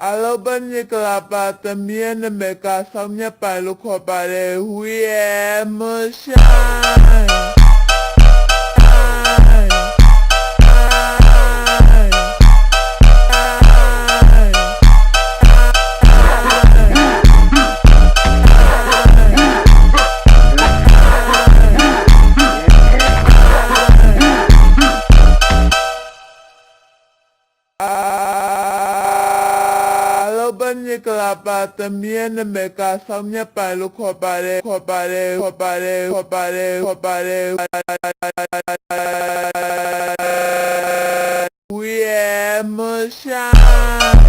Alo bên như là bà tầm miên mẹ cả sau nhé bà lúc họ bà đề huy em mơ shine bên như là bà tầm miên mẹ cả sau nhé bà lúc họ bà đề huy em mơ shine